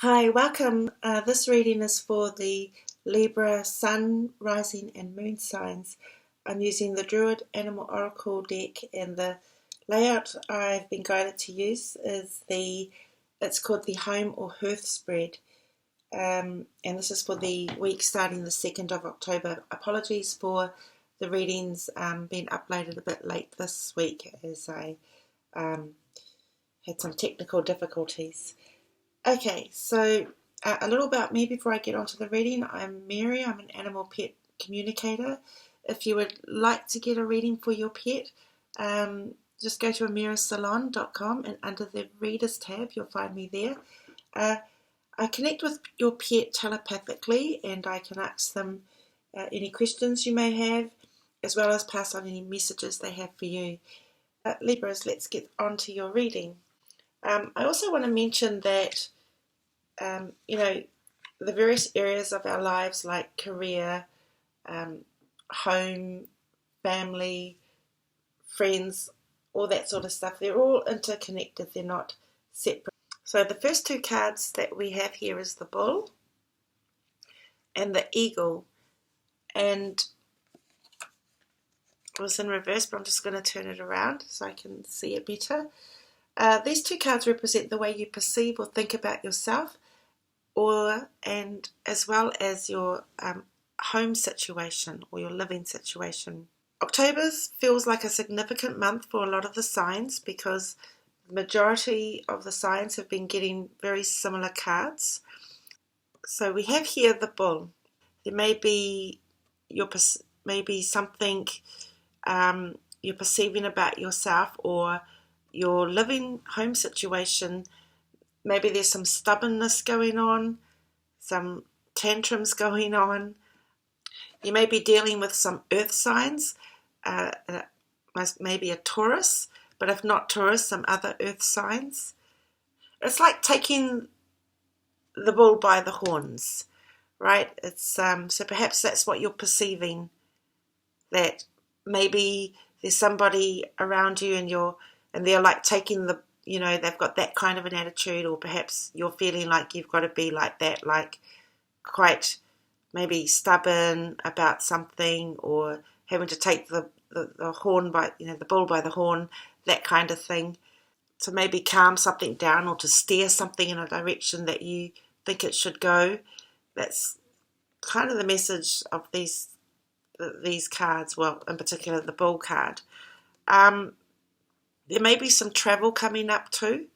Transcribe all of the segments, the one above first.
Hi, welcome. This reading is for the Libra Sun, Rising and Moon signs. I'm using the Druid Animal Oracle deck, and the layout I've been guided to use is it's called the Home or Hearth Spread. And this is for the week starting the 2nd of October. Apologies for the readings being uploaded a bit late this week as I had some technical difficulties. Okay, so a little about me before I get onto the reading. I'm Mary. I'm an animal pet communicator. If you would like to get a reading for your pet, just go to amirasalon.com, and under the Readers tab, you'll find me there. I connect with your pet telepathically, and I can ask them any questions you may have, as well as pass on any messages they have for you. Libras, let's get on to your reading. I also want to mention that the various areas of our lives like career, home, family, friends, all that sort of stuff, they're all interconnected, they're not separate. So the first two cards that we have here is the Bull and the Eagle, and it was in reverse, but I'm just going to turn it around so I can see it better. These two cards represent the way you perceive or think about yourself, and as well as your home situation or your living situation. October feels like a significant month for a lot of the signs because the majority of the signs have been getting very similar cards. So we have here the Bull. There may be something you're perceiving about yourself or your living home situation. Maybe there's some stubbornness going on, some tantrums going on. You may be dealing with some earth signs, maybe a Taurus, but if not Taurus, some other earth signs. It's like taking the bull by the horns, right? It's so perhaps that's what you're perceiving, that maybe there's somebody around you and they're like taking they've got that kind of an attitude, or perhaps you're feeling like you've got to be like that, like quite maybe stubborn about something, or having to take the horn by, the bull by the horn, that kind of thing, to maybe calm something down or to steer something in a direction that you think it should go. That's kind of the message of these cards, well, in particular the bull card. There may be some travel coming up too,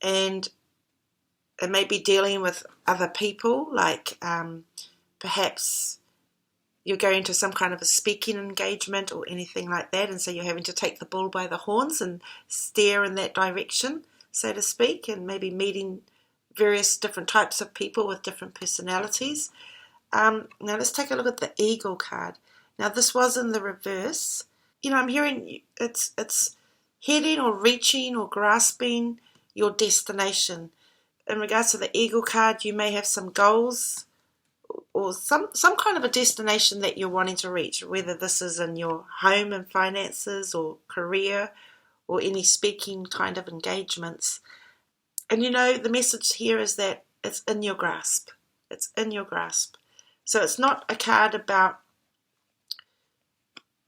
and it may be dealing with other people, like perhaps you're going to some kind of a speaking engagement or anything like that, and so you're having to take the bull by the horns and steer in that direction, so to speak, and maybe meeting various different types of people with different personalities. Now let's take a look at the Eagle card. Now this was in the reverse. I'm hearing it's heading or reaching or grasping your destination. In regards to the Eagle card, you may have some goals or some kind of a destination that you're wanting to reach, whether this is in your home and finances or career or any speaking kind of engagements. And the message here is that it's in your grasp. It's in your grasp. So it's not a card about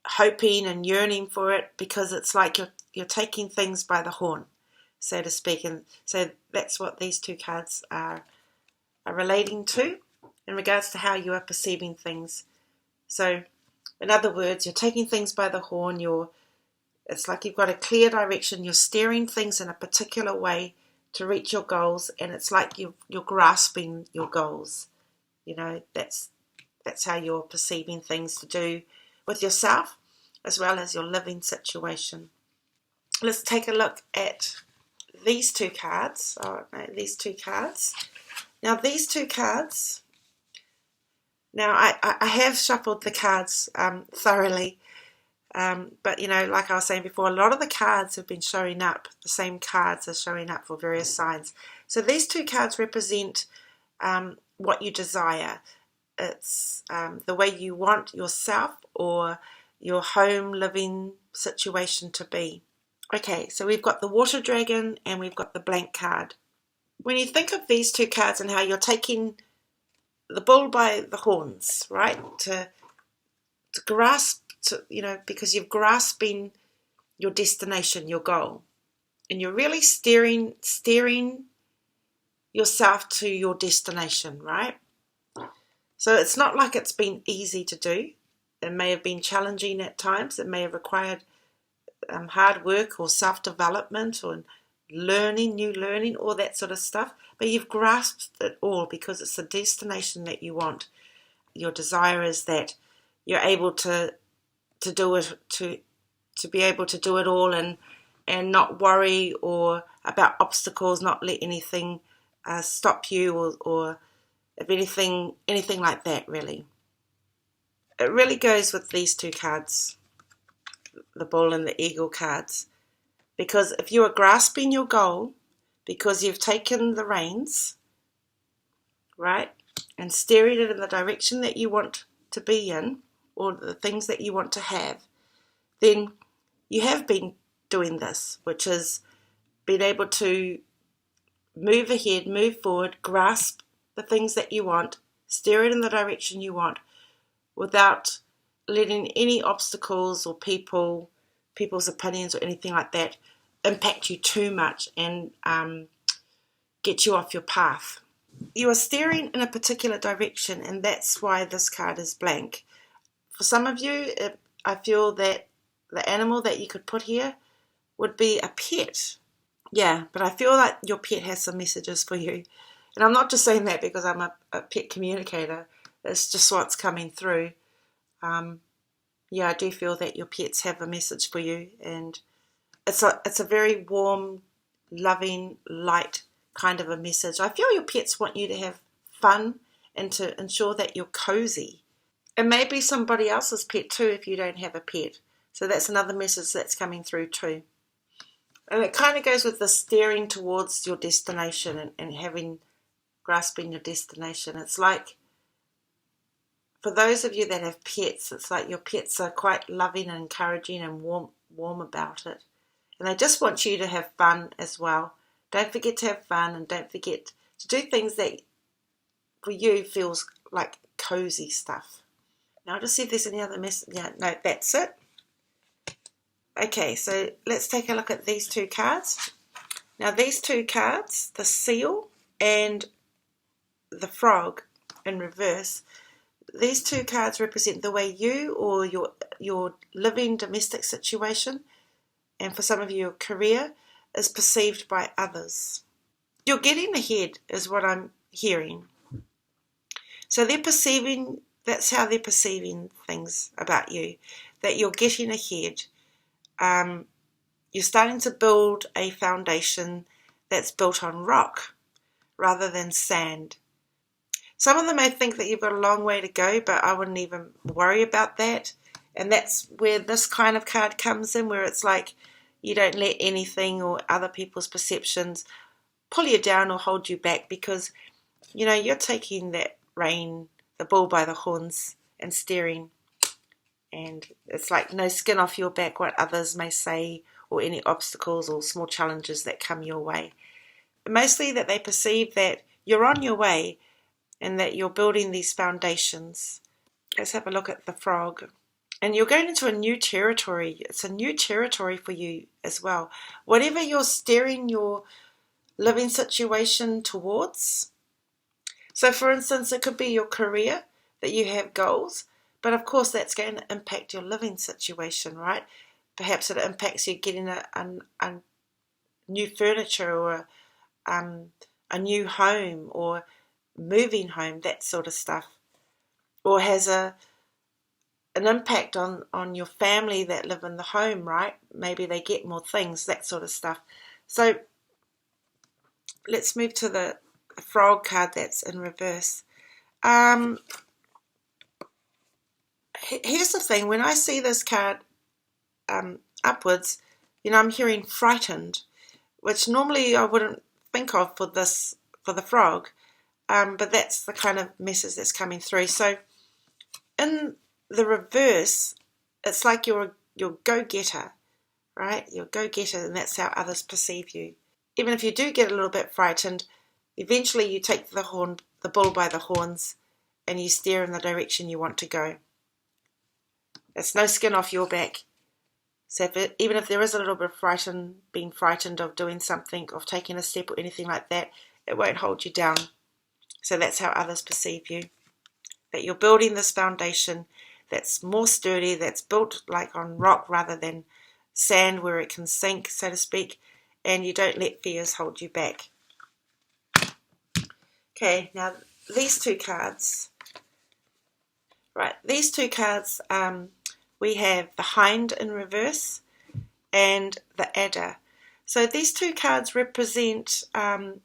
hoping and yearning for it, because it's like you're taking things by the horn, so to speak. And so that's what these two cards are relating to in regards to how you are perceiving things. So in other words, you're taking things by the horn. It's like you've got a clear direction. You're steering things in a particular way to reach your goals, and it's like you're grasping your goals. That's how you're perceiving things to do with yourself as well as your living situation. Let's take a look at these two cards. These two cards. Now these two cards, I have shuffled the cards thoroughly, but like I was saying before, a lot of the cards have been showing up, the same cards are showing up for various signs. So these two cards represent what you desire. It's the way you want yourself or your home living situation to be. Okay, so we've got the Water Dragon and we've got the blank card. when you think of these two cards and how you're taking the bull by the horns, right, to grasp, because you've grasping your destination, your goal, and you're really steering yourself to your destination, right? So it's not like it's been easy to do. It may have been challenging at times. It may have required hard work or self-development or new learning, all that sort of stuff. But you've grasped it all because it's the destination that you want. Your desire is that you're able to do it, to be able to do it all and not worry or about obstacles, not let anything stop you or if anything like that, really. It really goes with these two cards, the bull and the eagle cards, because if you are grasping your goal because you've taken the reins, right, and steering it in the direction that you want to be in or the things that you want to have, then you have been doing this, which is being able to move ahead, move forward, grasp the things that you want, steer it in the direction you want without letting any obstacles or people's opinions or anything like that impact you too much and get you off your path. You are steering in a particular direction, and that's why this card is blank. For some of you, I feel that the animal that you could put here would be a pet. Yeah, but I feel like your pet has some messages for you. And I'm not just saying that because I'm a pet communicator. It's just what's coming through. Yeah, I do feel that your pets have a message for you, and it's a very warm, loving, light kind of a message. I feel your pets want you to have fun and to ensure that you're cozy. It may be somebody else's pet too if you don't have a pet. So that's another message that's coming through too. And it kind of goes with the steering towards your destination and grasping your destination. It's like, for those of you that have pets, it's like your pets are quite loving and encouraging and warm about it. And they just want you to have fun as well. Don't forget to have fun and don't forget to do things that for you feels like cozy stuff. Now I'll just see if there's any other message. Yeah, no, that's it. Okay, so let's take a look at these two cards. Now these two cards, the seal and the frog in reverse, these two cards represent the way you or your living domestic situation, and for some of you, your career, is perceived by others. You're getting ahead is what I'm hearing. So that's how they're perceiving things about you, that you're getting ahead. You're starting to build a foundation that's built on rock rather than sand. Some of them may think that you've got a long way to go, but I wouldn't even worry about that. And that's where this kind of card comes in, where it's like you don't let anything or other people's perceptions pull you down or hold you back, because you're taking that rein, the bull by the horns, and steering. And it's like no skin off your back what others may say or any obstacles or small challenges that come your way. Mostly that they perceive that you're on your way and that you're building these foundations. Let's have a look at the frog. And you're going into a new territory. It's a new territory for you as well. Whatever you're steering your living situation towards. So for instance, it could be your career, that you have goals, but of course that's going to impact your living situation, right? Perhaps it impacts you getting a new furniture or a new home or moving home, that sort of stuff. Or has an impact on your family that live in the home, right? Maybe they get more things, that sort of stuff. So let's move to the frog card that's in reverse. Here's the thing, when I see this card upwards, I'm hearing frightened, which normally I wouldn't think of for the frog, but that's the kind of message that's coming through. So in the reverse, it's like you're go-getter, right? You're go-getter, and that's how others perceive you. Even if you do get a little bit frightened, Eventually you take the bull by the horns, and you steer in the direction you want to go. It's no skin off your back. So even if there is a little bit of being frightened of doing something, of taking a step or anything like that, it won't hold you down. So that's how others perceive you. That you're building this foundation that's more sturdy, that's built like on rock rather than sand where it can sink, so to speak, and you don't let fears hold you back. Okay, now these two cards. Right, these two cards, we have the Hind in reverse and the Adder. So these two cards represent the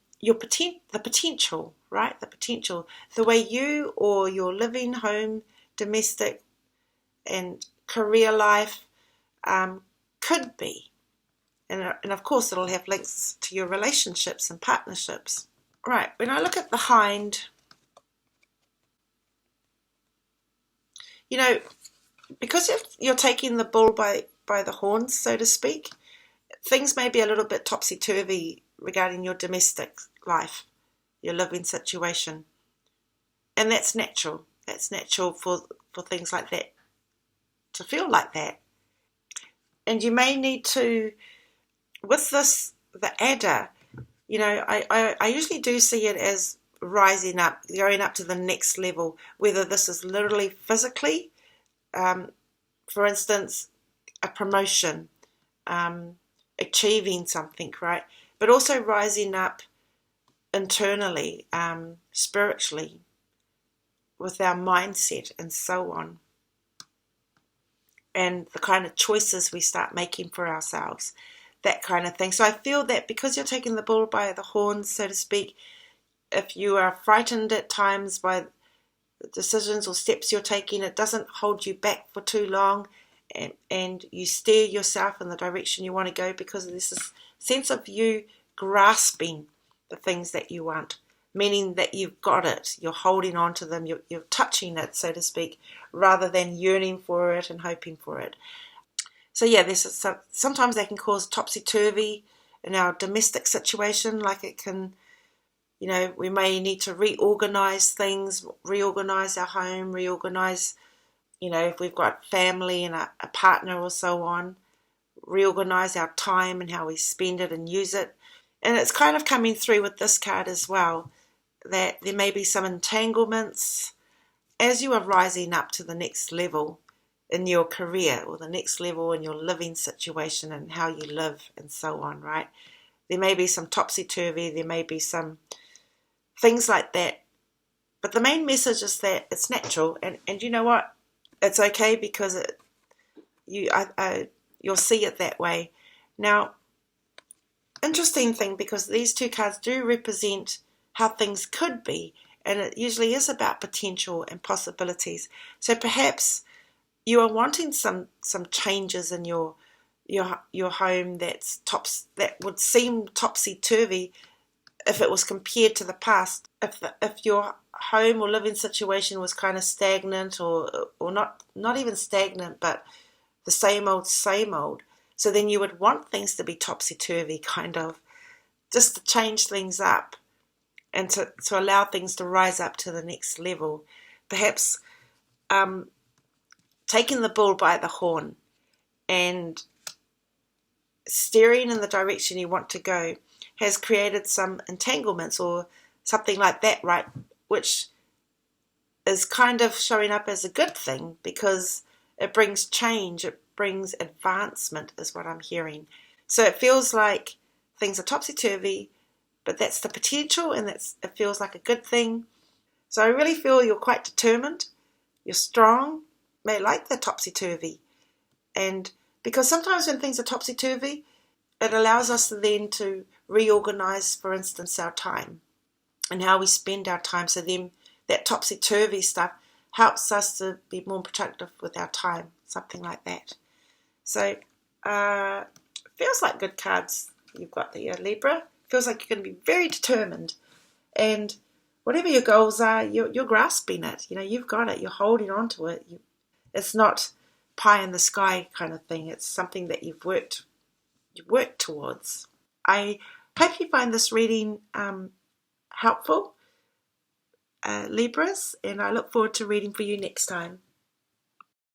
potential, right? The potential, the way you or your living, home, domestic, and career life could be. And of course, it'll have links to your relationships and partnerships. Right, when I look at the Hind, you know, because you're taking the bull by the horns, so to speak, things may be a little bit topsy-turvy regarding your domestic life, your living situation. And that's natural. That's natural for things like that to feel like that. And you may need to, with this, the Adder, I usually do see it as rising up, going up to the next level, whether this is literally physically, for instance, a promotion, achieving something, right? But also rising up internally, spiritually, with our mindset and so on. And the kind of choices we start making for ourselves, that kind of thing. So I feel that because you're taking the bull by the horns, so to speak, if you are frightened at times by the decisions or steps you're taking, it doesn't hold you back for too long, and you steer yourself in the direction you want to go, because there's this sense of you grasping the things that you want, meaning that you've got it, you're holding on to them, you're touching it, so to speak, rather than yearning for it and hoping for it. So yeah, sometimes they can cause topsy-turvy in our domestic situation, like it can, we may need to reorganize things, reorganize our home, reorganize, if we've got family and a partner or so on, reorganize our time and how we spend it and use it. And it's kind of coming through with this card as well, that there may be some entanglements as you are rising up to the next level in your career, or the next level in your living situation and how you live and so on, right? There may be some topsy-turvy, there may be some things like that. But the main message is that it's natural, and you know what? It's okay, because you'll see it that way. Now, interesting thing, because these two cards do represent how things could be, and it usually is about potential and possibilities. So perhaps you are wanting some changes in your home that would seem topsy-turvy if it was compared to the past. If your home or living situation was kind of stagnant, or not even stagnant, but the same old, so then you would want things to be topsy-turvy, kind of, just to change things up and to allow things to rise up to the next level. Perhaps taking the bull by the horn and steering in the direction you want to go has created some entanglements or something like that, right? Which is kind of showing up as a good thing, because it brings change, it brings advancement, is what I'm hearing. So it feels like things are topsy-turvy, but that's the potential, and it feels like a good thing. So I really feel you're quite determined, you're strong, may like the topsy-turvy. And because sometimes when things are topsy-turvy, it allows us then to reorganize, for instance, our time and how we spend our time. So then that topsy-turvy stuff helps us to be more productive with our time, something like that. So feels like good cards you've got there, Libra. Feels like you're going to be very determined, and whatever your goals are, you're grasping it. You've got it. You're holding on to it. It's not pie in the sky kind of thing. It's something that you've worked towards. I hope you find this reading helpful, Libras, and I look forward to reading for you next time.